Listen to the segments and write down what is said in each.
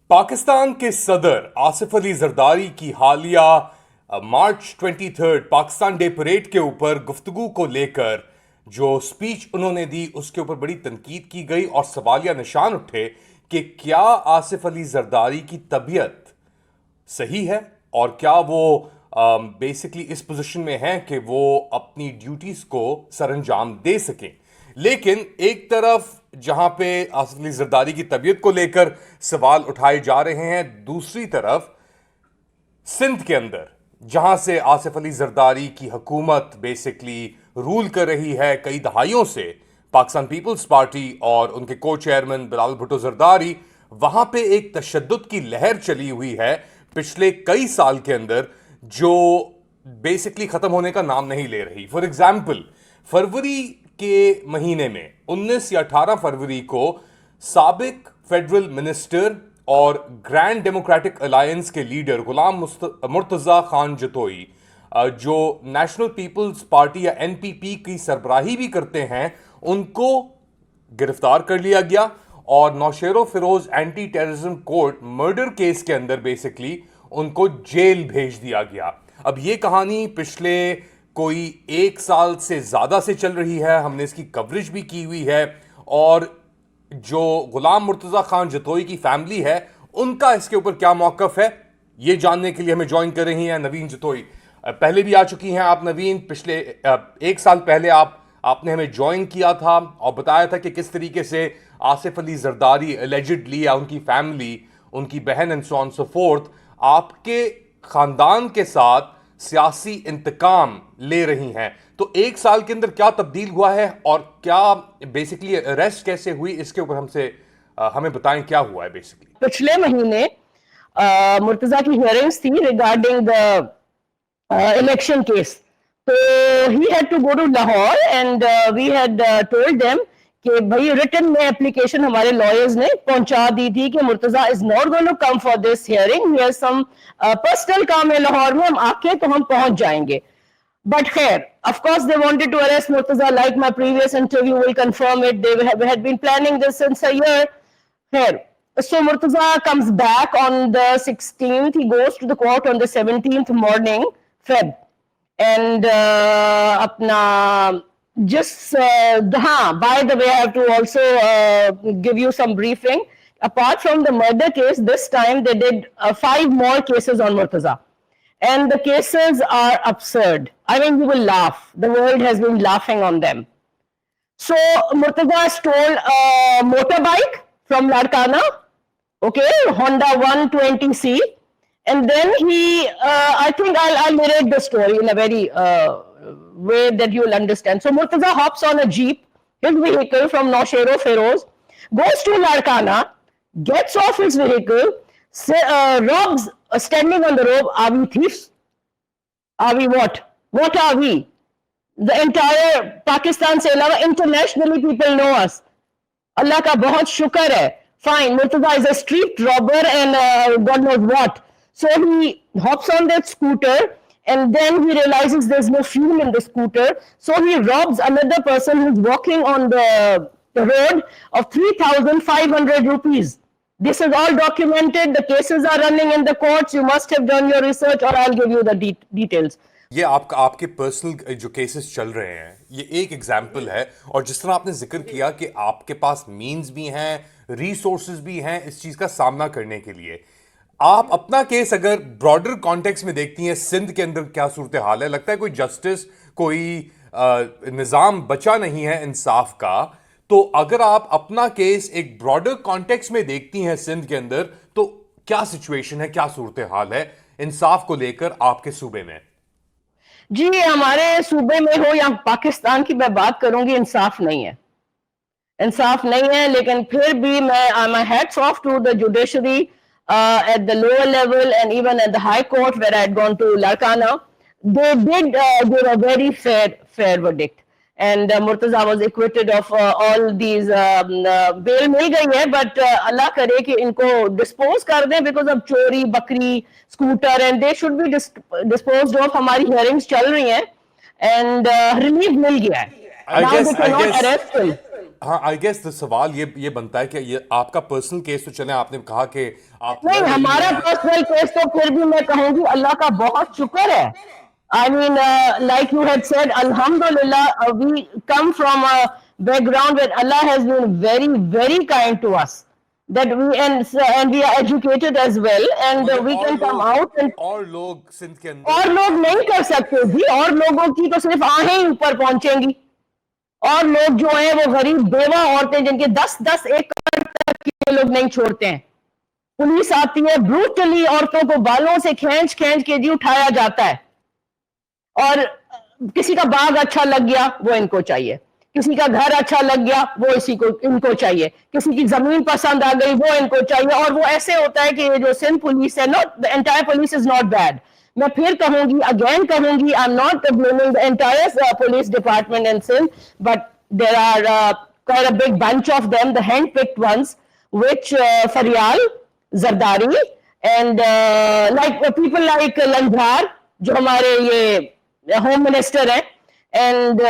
پاکستان کے صدر آصف علی زرداری کی حالیہ مارچ 23 پاکستان ڈے پریڈ کے اوپر گفتگو کو لے کر جو سپیچ انہوں نے دی اس کے اوپر بڑی تنقید کی گئی اور سوالیہ نشان اٹھے کہ کیا آصف علی زرداری کی طبیعت صحیح ہے اور کیا وہ بیسکلی اس پوزیشن میں ہیں کہ وہ اپنی ڈیوٹیز کو سر انجام دے سکیں. لیکن ایک طرف جہاں پہ آصف علی زرداری کی طبیعت کو لے کر سوال اٹھائے جا رہے ہیں، دوسری طرف سندھ کے اندر جہاں سے آصف علی زرداری کی حکومت بیسکلی رول کر رہی ہے کئی دہائیوں سے، پاکستان پیپلز پارٹی اور ان کے کو چیئرمین بلاول بھٹو زرداری، وہاں پہ ایک تشدد کی لہر چلی ہوئی ہے پچھلے کئی سال کے اندر جو بیسکلی ختم ہونے کا نام نہیں لے رہی. فار ایگزامپل، فروری کے مہینے میں 19 یا 18 فروری کو سابق فیڈرل منسٹر اور گرینڈ ڈیموکریٹک الائنس کے لیڈر غلام مرتضی خان جتوئی، جو نیشنل پیپلز پارٹی یا این پی پی کی سربراہی بھی کرتے ہیں، ان کو گرفتار کر لیا گیا اور Naushahro Feroze anti terrorism court murder case کے اندر بیسکلی ان کو جیل بھیج دیا گیا. اب یہ کہانی پچھلے کوئی ایک سال سے زیادہ سے چل رہی ہے، ہم نے اس کی کوریج بھی کی ہوئی ہے، اور جو غلام مرتضی خان جتوئی کی فیملی ہے ان کا اس کے اوپر کیا موقف ہے، یہ جاننے کے لیے ہمیں جوائن کر رہی ہیں نوین جتوئی. پہلے بھی آ چکی ہیں آپ نوین، پچھلے ایک سال پہلے آپ نے ہمیں جوائن کیا تھا اور بتایا تھا کہ کس طریقے سے آصف علی زرداری اللیجڈلی یا ان کی فیملی، ان کی بہن and so on so forth, آپ کے خاندان کے ساتھ سیاسی انتقام لے رہی ہیں. تو ایک سال کے اندر کیا تبدیل ہوا ہے اور کیا بیسکلی اریسٹ کیسے ہوئی، اس کے اوپر ہمیں بتائیں کیا ہوا ہے بیسکلی. پچھلے مہینے مرتضی کی ہیئرنگز تھی ریگارڈنگ دا الیکشن کیس. تو he had to go to Lahore and we had told them کہ بھائی ریٹن میں اپلیکیشن ہمارے لائرز نے پہنچا دی تھی کہ Murtaza is not going to come for this hearing, here some personal کام ہے لاہور میں، ہم آ کے تو ہم پہنچ جائیں گے. But khair, of course they wanted to arrest Murtaza, like my previous interview will confirm it. They had been planning this since a year. Khair, so Murtaza comes back on the 16th. He goes to the court on the 17th morning, Feb. And apna just by the way, I have to also give you some briefing. Apart from the murder case, this time they did 5 more cases on Murtaza. And the cases are absurd. I mean, you will laugh. The world has been laughing on them. So, Murtaza stole a motorbike from Larkana, okay, Honda 120C. And then I think I'll narrate the story in a very way that you will understand. So, Murtaza hops on a jeep, his vehicle from Noshero Feroz, goes to Larkana, gets off his vehicle, robs, standing on the road. Are we thieves? Are we what? What are we? The entire Pakistan se alawa internationally people know us. Allah ka bahut shukar hai. Fine, Murtaza is a street robber and God knows what. So he hops on that scooter and then he realizes there's no fuel in the scooter. So he robs another person who's walking on the road of 3,500 rupees. This is all documented. The cases are running in the courts. You must have done your research or I'll give you the details. یہ آپ کے personal جو cases چل رہے ہیں، یہ ایک example ہے، اور جس طرح آپ نے ذکر کیا کہ آپ کے پاس مینز بھی ہیں، ریسورسز بھی ہیں اس چیز کا سامنا کرنے کے لیے. آپ اپنا کیس اگر براڈر کانٹیکس میں دیکھتی ہیں، سندھ کے اندر کیا صورتحال ہے؟ لگتا ہے کوئی جسٹس، کوئی نظام بچا نہیں ہے انصاف کا. تو اگر آپ اپنا کیس ایک براڈر کانٹیکس میں دیکھتی ہیں سندھ کے اندر، تو کیا سچویشن ہے، کیا صورتحال ہے انصاف کو لے کر آپ کے صوبے میں؟ جی، ہمارے صوبے میں ہو یا پاکستان کی میں بات کروں گی، انصاف نہیں ہے، انصاف نہیں ہے. لیکن پھر بھی my hats off to the judiciary at the lower level and even at the high court where I had gone to Larkana. They did give a very fair verdict. And Murtaza was acquitted of all these bail مل گئی ہے، but اللہ کرے کہ ان کو dispose کر دیں because اب چوری، بکری، scooter and they should be disposed of. ہماری ہیئرنگز چل رہی ہیں and ریلیف مل گیا ہے. Now they cannot arrest him. ہاں آئی گیس سوال یہ بنتا ہے کہ یہ آپ کا پرسنل کیس تو چلیں، آپ نے کہا کہ آپ نہیں ہمارا پرسنل کیس تو پھر بھی میں کہوں گی اللہ کا بہت شکر ہے. I mean, like you had said, Alhamdulillah, we come from a background where Allah has been very, very kind to us. That we and we are educated as well, and we can come out and اور لوگ سندھ کے اندر اور لوگ نہیں کر سکتے جی. اور لوگوں کی تو صرف آہیں ہی اوپر پہنچیں گی. اور لوگ جو ہیں وہ غریب بیوہ عورتیں جن کے 10-10 ایکڑ تک کے لوگ نہیں چھوڑتے ہیں. پولیس آتی ہے بروٹلی عورتوں کو بالوں سے کھینچ کے جی اٹھایا جاتا ہے. اور کسی کا باغ اچھا لگ گیا وہ ان کو چاہیے, کسی کا گھر اچھا لگ گیا وہ ان کو چاہیے, کسی کی زمین پسند آ گئی وہ ان کو چاہیے. اور وہ ایسے ہوتا ہے کہ یہ جو سندھ پولیس ہے, the entire police is not bad. میں پھر کہوں گی, اگین کہوں گی, I'm not blaming the entire police department in Sindh, but there are quite a big bunch of them, the hand-picked ones, which Faryal, Zardari, and like people like Lanjhar, جو ہمارے یہ home minister ہیں, and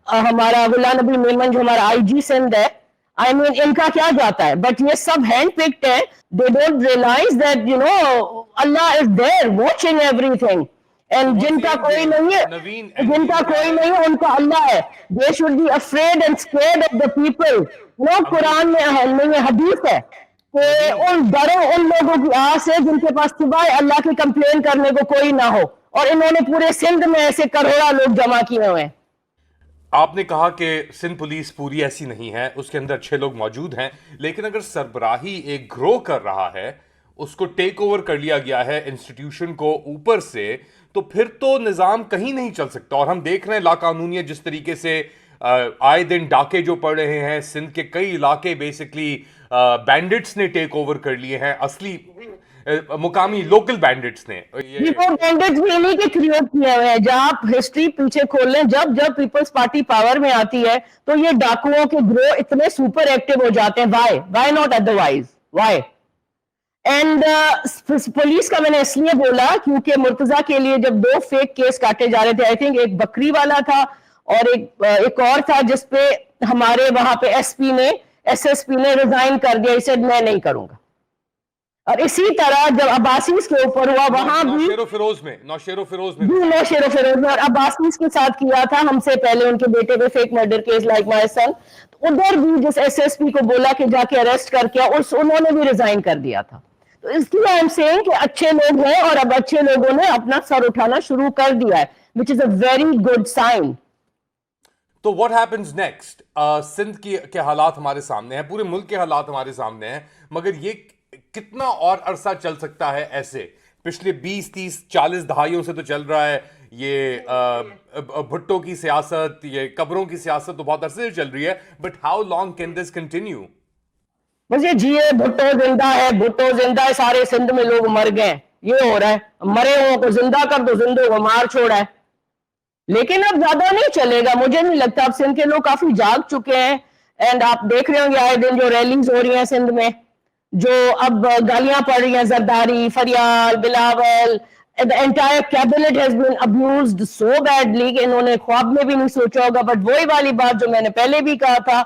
ہمارا غلام نبی میمن جو ہمارا آئی جی سندھ ہے, آئی مین ان کا کیا جاتا ہے, بٹ یہ سب ہینڈ پکڈ ہے. They don't realise that you know Allah is there watching every thing, and جن کا کوئی نہیں ہے ان کا اللہ ہے. They should be afraid and scared of the people. نو قرآن میں یہ حدیث ہے کہ ان ڈرو ان لوگوں کی آس ہے جن کے پاس سوائے اللہ کی کمپلین کرنے کو کوئی نہ ہو. اور انہوں نے پورے سندھ میں ایسے کروڑا لوگ جمع کیے ہوئے ہیں. آپ نے کہا کہ سندھ پولیس پوری ایسی نہیں ہے, اس کے اندر اچھے لوگ موجود ہیں, لیکن اگر سربراہی ایک گرو کر رہا ہے, اس کو ٹیک اوور کر لیا گیا ہے انسٹیٹیوشن کو اوپر سے, تو پھر تو نظام کہیں نہیں چل سکتا. اور ہم دیکھ رہے ہیں لاقانونیت جس طریقے سے آئے دن ڈاکے جو پڑ رہے ہیں, سندھ کے کئی علاقے بیسکلی بینڈٹس نے ٹیک اوور کر لیے ہیں, اصلی مقامی لوکل بینڈٹس نے. وہ بینڈٹس بھی انہیں کے کریٹ کیے ہوئے ہیں. جب آپ ہسٹری پیچھے کھول لیں, جب پیپلز پارٹی پاور میں آتی ہے تو یہ ڈاکوؤں کے گروہ اتنے سپر ایکٹیو ہو جاتے ہیں. Why not otherwise, why? And police کا میں نے اس لیے بولا کیونکہ مرتضیٰ کے لیے جب 2 فیک کیس کاٹے جا رہے تھے, آئی تھنک ایک بکری والا تھا اور ایک اور تھا جس پہ ہمارے وہاں پہ ایس ایس پی نے ریزائن کر دیا, اسے میں نہیں کروں گا. اور اسی طرح جب عباسیز کے اوپر ہوا وہاں بھی نوشیر و فیروز میں اور عباسیز کے ساتھ کیا تھا ہم سے پہلے ان کے بیٹے پہ fake murder case like my son, ادھر بھی جس ایس ایس پی کو بولا کہ جا کے اریسٹ کر کے انہوں نے بھی ریزائن کر دیا تھا. تو اس لیے آئی ایم سیئنگ کہ اچھے لوگ ہیں اور اب اچھے لوگوں نے اپنا سر اٹھانا شروع کر دیا ہے, which is a very good sign. تو what happens next? سندھ کے حالات ہمارے سامنے ہیں, پورے ملک کے حالات ہمارے سامنے ہیں, مگر یہ کتنا اور عرصہ چل سکتا ہے ایسے؟ پچھلے 20-30-40 دہائیوں سے تو چل رہا ہے یہ بھٹو کی سیاست, یہ قبروں کی سیاست تو بہت عرصے سے چل رہی ہے, but how long can this continue? بس یہ جیے بھٹو زندہ ہے, سارے سندھ میں لوگ مر گئے, یہ ہو رہا ہے. مرے ہوں کو زندہ کر دو, زندوں کو مار چھوڑا ہے. لیکن اب زیادہ نہیں چلے گا, مجھے نہیں لگتا. اب سندھ کے لوگ کافی جاگ چکے ہیں, اینڈ آپ دیکھ رہے ہوں گے آئے دن جو ریلیز ہو رہی ہیں سندھ میں, جو اب گالیاں پڑ رہی ہیں, Zardari, Faryal, Bilawal, the entire cabinet has been abused so badly کہ انہوں نے خواب میں بھی نہیں سوچا ہوگا. بٹ وہی والی بات جو میں نے پہلے بھی کہا تھا,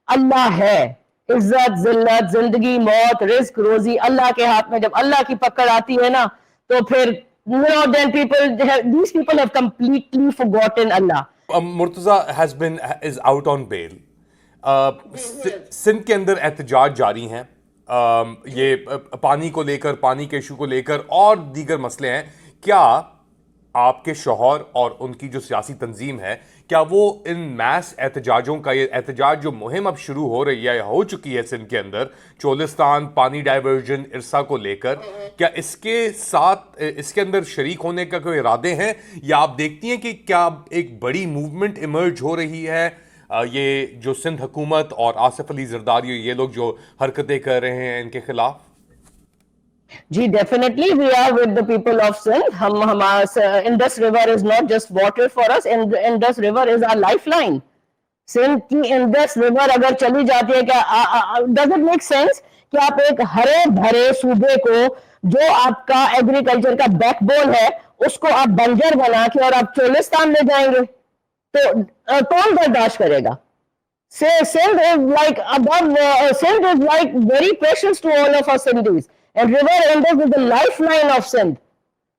اللہ ہے, عزت ذلت زندگی موت رزق روزی اللہ کے ہاتھ میں. جب اللہ کی پکڑ آتی ہے نا تو پھر then these people have completely forgotten Allah. Murtaza is out on bail. Sindh کے اندر احتجاج جاری ہیں, یہ پانی کو لے کر, پانی کے ایشو کو لے کر اور دیگر مسئلے ہیں. کیا آپ کے شوہر اور ان کی جو سیاسی تنظیم ہے, کیا وہ ان میس احتجاجوں کا, یہ احتجاج جو مہم اب شروع ہو رہی ہے, ہو چکی ہے سندھ کے اندر, چولستان پانی ڈائیورژن ارسا کو لے کر, کیا اس کے ساتھ اس کے اندر شریک ہونے کا کوئی ارادے ہیں, یا آپ دیکھتی ہیں کہ کیا ایک بڑی موومنٹ ایمرج ہو رہی ہے, یہ جو سندھ حکومت اور آصف علی زرداری یہ لوگ جو حرکتیں کر رہے ہیں ان کے خلاف؟ جی definitely we are with the people of Sindh. ہمارا Indus river is not just water for us, Indus river is our lifeline. Sindh کی انڈس ریور اگر چلی جاتی ہے, کیا ڈز اٹ میک سینس کہ آپ ایک ہرے بھرے صوبے کو جو آپ کا ایگریکلچر کا بیک بون ہے اس کو آپ بنجر بنا کے اور آپ چولستان لے جائیں گے؟ تو کون برداشت کرے گا؟ Sindh is like above, Sindh is like very precious to all of us Sindhis. And River Indus is the lifeline of Sindh.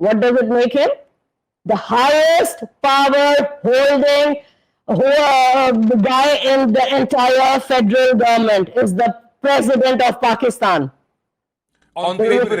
What does it make him? The highest power holding guy in the entire federal government is the president of Pakistan. On paper,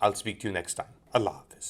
I'll speak to you next time. Allah Hafiz.